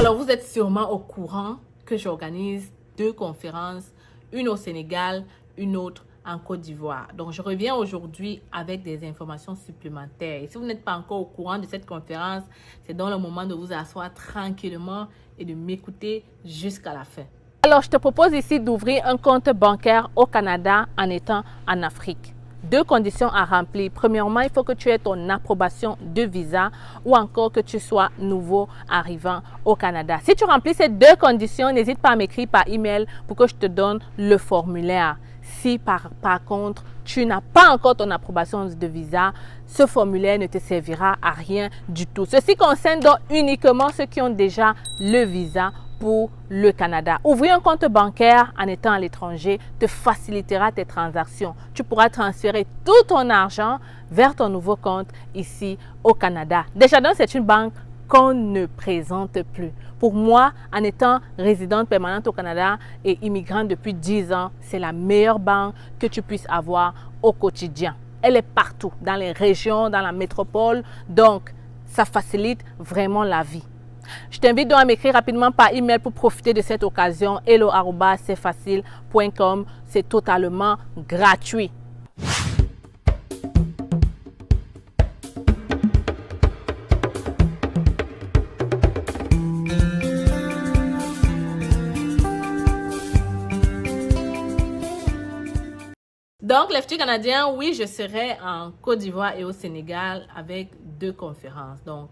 Alors, vous êtes sûrement au courant que j'organise 2 conférences, une au Sénégal, une autre en Côte d'Ivoire. Donc, je reviens aujourd'hui avec des informations supplémentaires. Et si vous n'êtes pas encore au courant de cette conférence, c'est donc le moment de vous asseoir tranquillement et de m'écouter jusqu'à la fin. Alors, je te propose ici d'ouvrir un compte bancaire au Canada en étant en Afrique. 2 conditions à remplir. Premièrement, il faut que tu aies ton approbation de visa ou encore que tu sois nouveau arrivant au Canada. Si tu remplis ces 2 conditions, n'hésite pas à m'écrire par email pour que je te donne le formulaire. Si par contre, tu n'as pas encore ton approbation de visa, ce formulaire ne te servira à rien du tout. Ceci concerne donc uniquement ceux qui ont déjà le visa pour le Canada. Ouvrir un compte bancaire en étant à l'étranger te facilitera tes transactions. Tu pourras transférer tout ton argent vers ton nouveau compte ici au Canada. Desjardins, c'est une banque qu'on ne présente plus. Pour moi, en étant résidente permanente au Canada et immigrante depuis 10 ans, c'est la meilleure banque que tu puisses avoir au quotidien. Elle est partout, dans les régions, dans la métropole, donc ça facilite vraiment la vie. Je t'invite donc à m'écrire rapidement par email pour profiter de cette occasion. hello@cfacile.com. C'est totalement gratuit. Donc, les petits Canadiens, oui, je serai en Côte d'Ivoire et au Sénégal avec 2 conférences. Donc,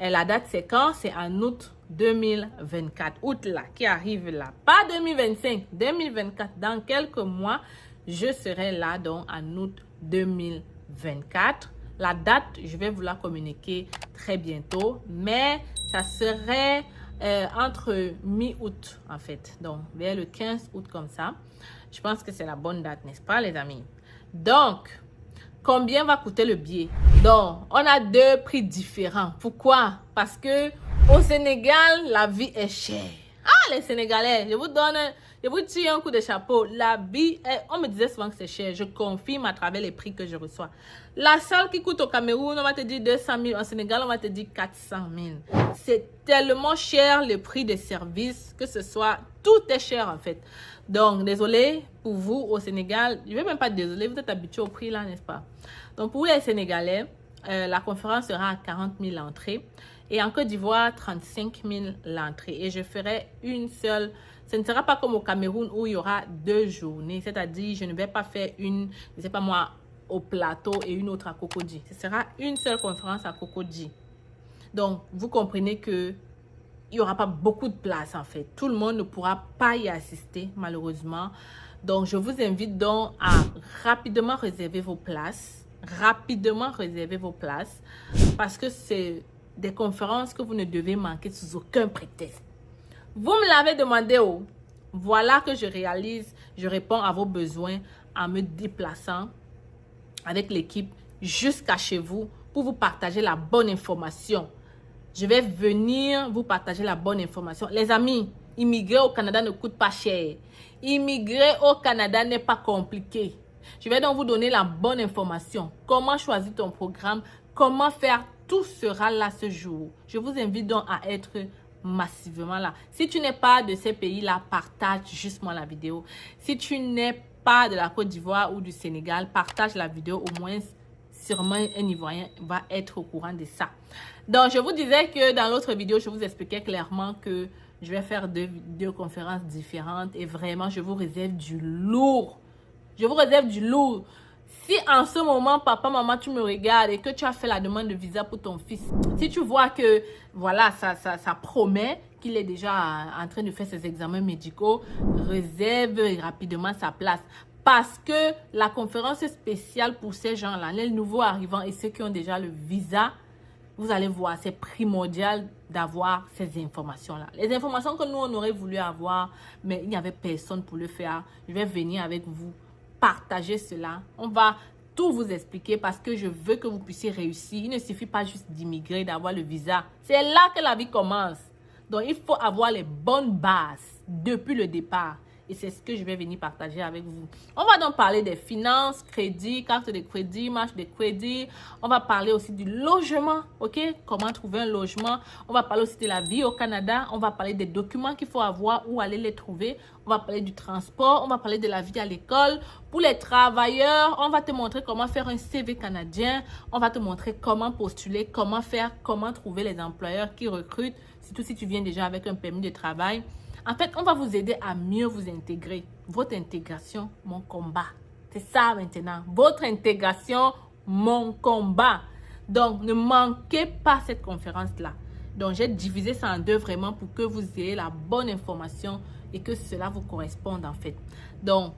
la date, c'est quand? C'est en août 2024. Août là, qui arrive là. Pas 2025, 2024. Dans quelques mois, je serai là, donc en août 2024. La date, je vais vous la communiquer très bientôt. Mais ça serait entre mi-août, en fait. Donc, vers le 15 août comme ça. Je pense que c'est la bonne date, n'est-ce pas, les amis? Donc, combien va coûter le billet? Donc, on a 2 prix différents. Pourquoi? Parce que au Sénégal, la vie est chère. Ah, les Sénégalais, je vous tire un coup de chapeau. La vie est, on me disait souvent que c'est cher. Je confirme à travers les prix que je reçois. La salle qui coûte au Cameroun, on va te dire 200 000. Au Sénégal, on va te dire 400 000. C'est tellement cher le prix des services, que ce soit, tout est cher en fait. Donc, désolé pour vous au Sénégal. Je ne vais même pas désolé, vous êtes habitués au prix là, n'est-ce pas? Donc, pour les Sénégalais, la conférence sera à 40 000 l'entrée. Et en Côte d'Ivoire, 35 000 l'entrée. Et je ferai une seule. Ce ne sera pas comme au Cameroun où il y aura 2 journées. C'est-à-dire, je ne vais pas faire une, je ne sais pas moi, au plateau et une autre à Cocody. Ce sera une seule conférence à Cocody. Donc, vous comprenez que il n'y aura pas beaucoup de place en fait. Tout le monde ne pourra pas y assister malheureusement. Donc, je vous invite donc à rapidement réserver vos places. Rapidement réserver vos places. Parce que c'est des conférences que vous ne devez manquer sous aucun prétexte. Vous me l'avez demandé. Oh. Voilà que je réalise. Je réponds à vos besoins en me déplaçant avec l'équipe jusqu'à chez vous pour vous partager la bonne information. Je vais venir vous partager la bonne information. Les amis, immigrer au Canada ne coûte pas cher. Immigrer au Canada n'est pas compliqué. Je vais donc vous donner la bonne information. Comment choisir ton programme, comment faire, tout sera là ce jour. Je vous invite donc à être massivement là. Si tu n'es pas de ces pays-là, partage justement la vidéo. Si tu n'es pas de la Côte d'Ivoire ou du Sénégal, partage la vidéo au moins. Sûrement, un Ivoirien va être au courant de ça. Donc, je vous disais que dans l'autre vidéo, je vous expliquais clairement que je vais faire deux conférences différentes. Et vraiment, je vous réserve du lourd. Je vous réserve du lourd. Si en ce moment, papa, maman, tu me regardes et que tu as fait la demande de visa pour ton fils, si tu vois que, voilà, ça promet qu'il est déjà en train de faire ses examens médicaux, réserve rapidement sa place. Parce que la conférence spéciale pour ces gens-là, les nouveaux arrivants et ceux qui ont déjà le visa, vous allez voir, c'est primordial d'avoir ces informations-là. Les informations que nous, on aurait voulu avoir, mais il n'y avait personne pour le faire. Je vais venir avec vous, partager cela. On va tout vous expliquer parce que je veux que vous puissiez réussir. Il ne suffit pas juste d'immigrer, d'avoir le visa. C'est là que la vie commence. Donc, il faut avoir les bonnes bases depuis le départ. Et c'est ce que je vais venir partager avec vous. On va donc parler des finances, crédit, carte de crédit, marge de crédit. On va parler aussi du logement, ok? Comment trouver un logement. On va parler aussi de la vie au Canada. On va parler des documents qu'il faut avoir, où aller les trouver. On va parler du transport. On va parler de la vie à l'école. Pour les travailleurs, on va te montrer comment faire un CV canadien. On va te montrer comment postuler, comment faire, comment trouver les employeurs qui recrutent, surtout si tu viens déjà avec un permis de travail. En fait, on va vous aider à mieux vous intégrer. Votre intégration, mon combat. C'est ça maintenant. Votre intégration, mon combat. Donc, ne manquez pas cette conférence-là. Donc, j'ai divisé ça en deux vraiment pour que vous ayez la bonne information et que cela vous corresponde en fait. Donc,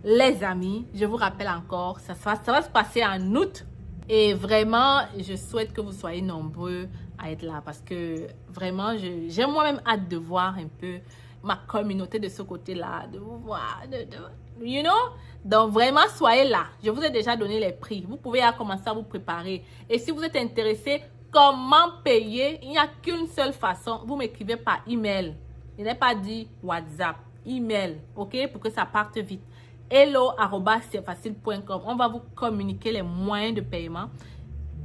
les amis, je vous rappelle encore, ça va se passer en août. Et vraiment, je souhaite que vous soyez nombreux à être là parce que vraiment, j'ai moi-même hâte de voir un peu ma communauté de ce côté-là, de vous voir, you know? Donc, vraiment, soyez là. Je vous ai déjà donné les prix. Vous pouvez commencer à vous préparer. Et si vous êtes intéressé, comment payer? Il n'y a qu'une seule façon. Vous m'écrivez par email. Il n'est pas dit WhatsApp. Email, ok? Pour que ça parte vite. hello@cetfacile.com. On va vous communiquer les moyens de paiement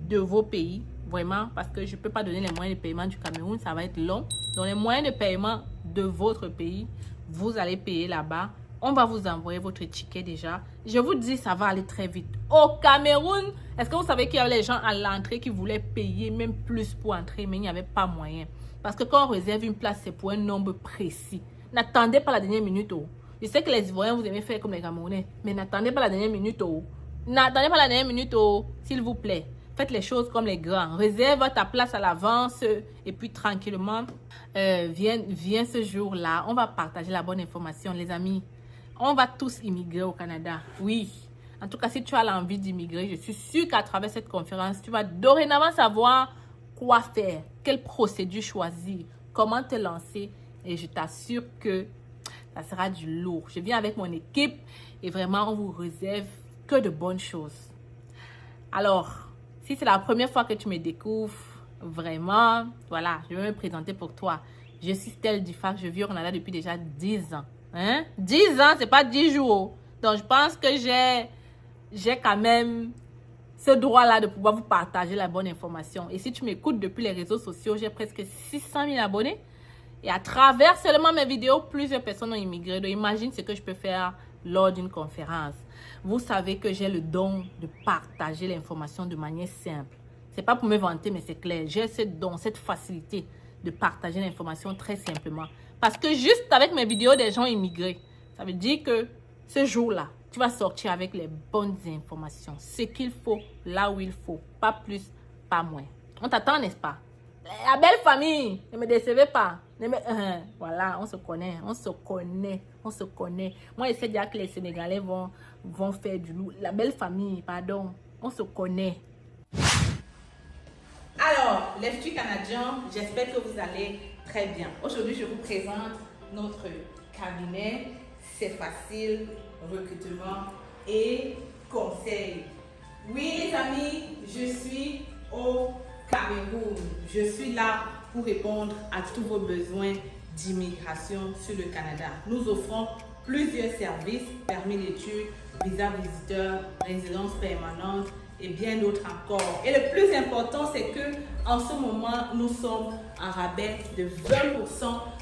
de vos pays, vraiment, parce que je ne peux pas donner les moyens de paiement du Cameroun, ça va être long. Donc, les moyens de paiement de votre pays, vous allez payer là-bas. On va vous envoyer votre ticket déjà. Je vous dis, ça va aller très vite. Au Cameroun, est-ce que vous savez qu'il y avait les gens à l'entrée qui voulaient payer même plus pour entrer, mais il n'y avait pas moyen. Parce que quand on réserve une place, c'est pour un nombre précis. N'attendez pas la dernière minute. Oh. Je sais que les Ivoiriens, vous aimez faire comme les Camerounais, mais n'attendez pas la dernière minute. Oh. N'attendez pas la dernière minute, oh, s'il vous plaît. Faites les choses comme les grands. Réserve ta place à l'avance et puis tranquillement, viens ce jour-là. On va partager la bonne information, les amis. On va tous immigrer au Canada. Oui. En tout cas, si tu as l'envie d'immigrer, je suis sûre qu'à travers cette conférence, tu vas dorénavant savoir quoi faire, quelle procédure choisir, comment te lancer. Et je t'assure que ça sera du lourd. Je viens avec mon équipe et vraiment, on vous réserve que de bonnes choses. Alors, si c'est la première fois que tu me découvres, vraiment, voilà, je vais me présenter pour toi. Je suis Stell Dufac, je vis au Canada depuis déjà 10 ans. Hein? 10 ans, c'est pas 10 jours. Donc, je pense que j'ai quand même ce droit-là de pouvoir vous partager la bonne information. Et si tu m'écoutes depuis les réseaux sociaux, j'ai presque 600 000 abonnés. Et à travers seulement mes vidéos, plusieurs personnes ont immigré. Donc, imagine ce que je peux faire lors d'une conférence. Vous savez que j'ai le don de partager l'information de manière simple. Ce n'est pas pour me vanter, mais c'est clair. J'ai ce don, cette facilité de partager l'information très simplement. Parce que juste avec mes vidéos des gens immigrés, ça veut dire que ce jour-là, tu vas sortir avec les bonnes informations. Ce qu'il faut, là où il faut. Pas plus, pas moins. On t'attend, n'est-ce pas? La belle famille, ne me décevez pas. Voilà, on se connaît, on se connaît, on se connaît. Moi, j'essaie de dire que les Sénégalais vont faire du loup. La belle famille, pardon, on se connaît. Alors, les filles canadiens, j'espère que vous allez très bien. Aujourd'hui, je vous présente notre cabinet. C'est facile, recrutement et conseil. Oui, les amis, je suis au Cameroun. Je suis là pour répondre à tous vos besoins d'immigration sur le Canada. Nous offrons plusieurs services, permis d'études, visa visiteur, résidence permanente et bien d'autres encore. Et le plus important, c'est que en ce moment, nous sommes en rabais de 20%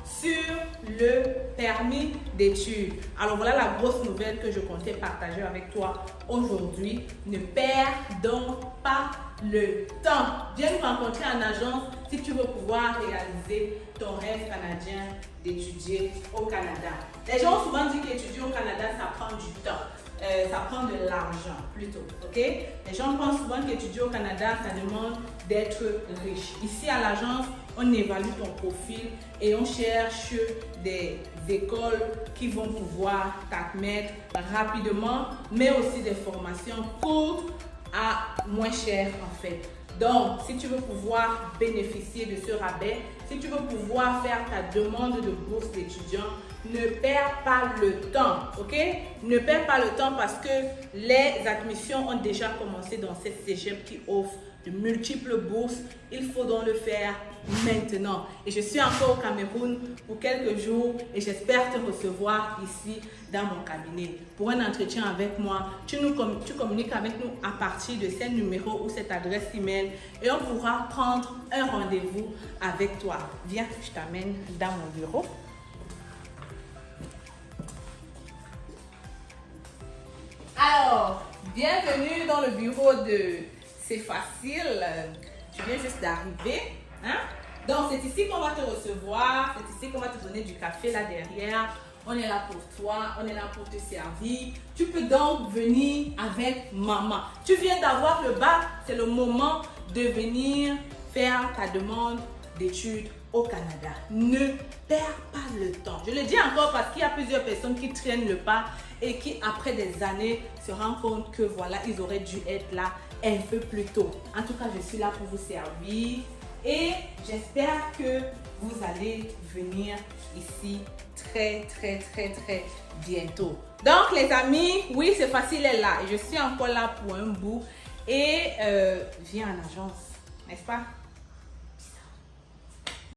sur le permis d'études. Alors voilà la grosse nouvelle que je comptais partager avec toi aujourd'hui. Ne perds donc pas le temps. Viens nous rencontrer en agence si tu veux pouvoir réaliser ton rêve canadien d'étudier au Canada. Les gens ont souvent dit qu'étudier au Canada, ça prend du temps. Ça prend de l'argent plutôt, ok? Les gens pensent souvent qu'étudier au Canada, ça demande d'être riche. Ici à l'agence, on évalue ton profil et on cherche des écoles qui vont pouvoir t'admettre rapidement, mais aussi des formations courtes à moins cher en fait. Donc, si tu veux pouvoir bénéficier de ce rabais, si tu veux pouvoir faire ta demande de bourse d'étudiant, ne perds pas le temps, ok? Ne perds pas le temps parce que les admissions ont déjà commencé dans cette cégep qui offre de multiples bourses. Il faut donc le faire maintenant. Et je suis encore au Cameroun pour quelques jours et j'espère te recevoir ici dans mon cabinet pour un entretien avec moi. Tu communiques avec nous à partir de ce numéro ou cette adresse email et on pourra prendre un rendez-vous avec toi. Viens, je t'amène dans mon bureau. Alors, bienvenue dans le bureau de C'est Facile. Tu viens juste d'arriver. Hein? Donc, c'est ici qu'on va te recevoir. C'est ici qu'on va te donner du café là derrière. On est là pour toi. On est là pour te servir. Tu peux donc venir avec maman. Tu viens d'avoir le bac. C'est le moment de venir faire ta demande d'études au Canada. Ne perds pas le temps. Je le dis encore parce qu'il y a plusieurs personnes qui traînent le pas et qui, après des années, se rendent compte que voilà, ils auraient dû être là un peu plus tôt. En tout cas, je suis là pour vous servir et j'espère que vous allez venir ici très bientôt. Donc, les amis, oui, C'est Facile est là et je suis encore là pour un bout et viens en agence, n'est-ce pas?